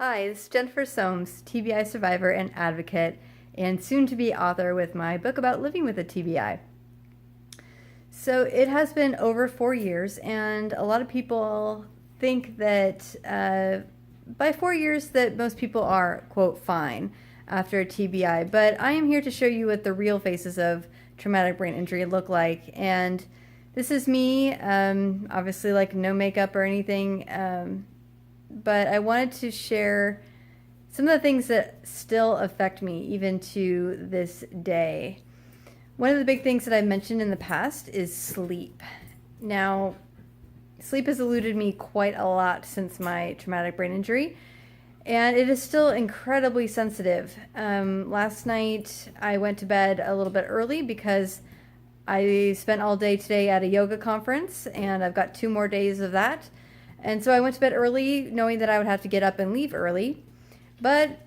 Hi, this is Jennifer Soames, TBI survivor and advocate, and soon-to-be author with my book about living with a TBI. So it has been over 4 years, and a lot of people think that by 4 years that most people are, quote, fine after a TBI, but I am here to show you what the real faces of traumatic brain injury look like. And this is me, obviously like no makeup or anything, but I wanted to share some of the things that still affect me even to this day. One of the big things that I've mentioned in the past is sleep. Now, sleep has eluded me quite a lot since my traumatic brain injury, and it is still incredibly sensitive. Last night I went to bed a little bit early because I spent all day today at a yoga conference, and I've got 2 more days of that. And so I went to bed early knowing that I would have to get up and leave early. But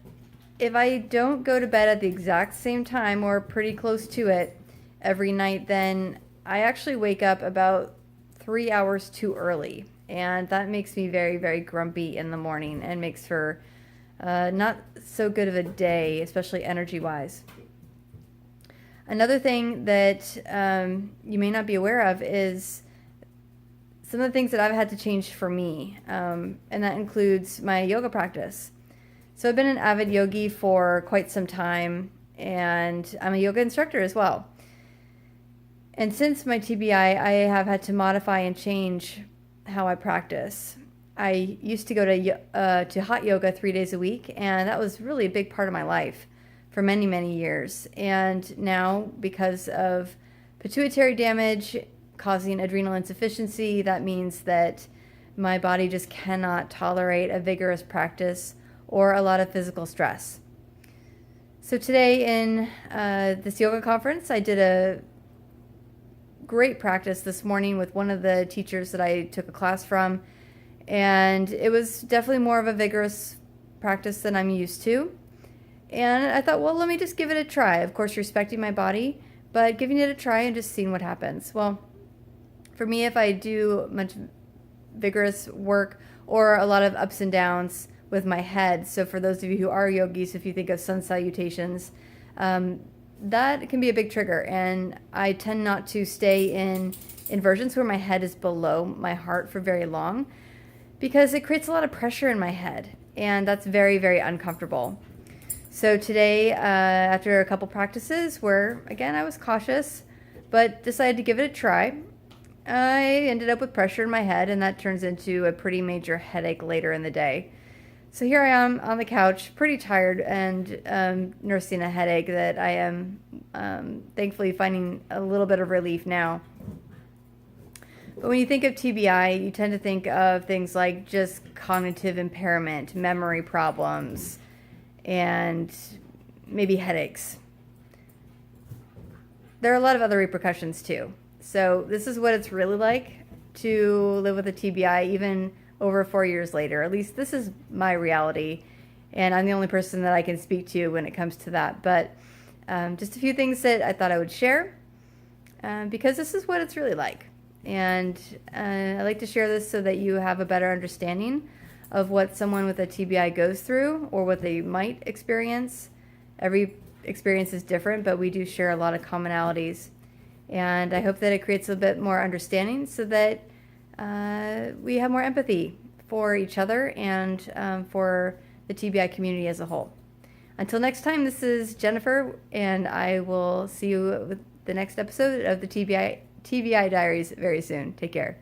if I don't go to bed at the exact same time or pretty close to it every night, then I actually wake up about 3 hours too early. And that makes me very, very grumpy in the morning and makes for not so good of a day, especially energy-wise. Another thing that you may not be aware of is some of the things that I've had to change for me, and that includes my yoga practice. So I've been an avid yogi for quite some time, and I'm a yoga instructor as well. And since my TBI, I have had to modify and change how I practice. I used to go to hot yoga 3 days a week, and that was really a big part of my life for many, many years. And now, because of pituitary damage causing adrenal insufficiency, that means that my body just cannot tolerate a vigorous practice or a lot of physical stress. So today in this yoga conference, I did a great practice this morning with one of the teachers that I took a class from, and it was definitely more of a vigorous practice than I'm used to. And I thought, well, let me just give it a try. Of course, respecting my body, but giving it a try and just seeing what happens. Well, for me, if I do much vigorous work or a lot of ups and downs with my head, so for those of you who are yogis, if you think of sun salutations, that can be a big trigger. And I tend not to stay in inversions where my head is below my heart for very long, because it creates a lot of pressure in my head, and that's very, very uncomfortable. So today, after a couple practices where, again, I was cautious, but decided to give it a try, I ended up with pressure in my head, and that turns into a pretty major headache later in the day. So here I am on the couch, pretty tired and nursing a headache that I am thankfully finding a little bit of relief now. But when you think of TBI, you tend to think of things like just cognitive impairment, memory problems, and maybe headaches. There are a lot of other repercussions too. So this is what it's really like to live with a TBI even over 4 years later. At least this is my reality, and I'm the only person that I can speak to when it comes to that. But just a few things that I thought I would share, because this is what it's really like. And I like to share this so that you have a better understanding of what someone with a TBI goes through or what they might experience. Every experience is different, but we do share a lot of commonalities. And I hope that it creates a bit more understanding so that we have more empathy for each other and for the TBI community as a whole. Until next time, this is Jennifer, and I will see you with the next episode of the TBI Diaries very soon. Take care.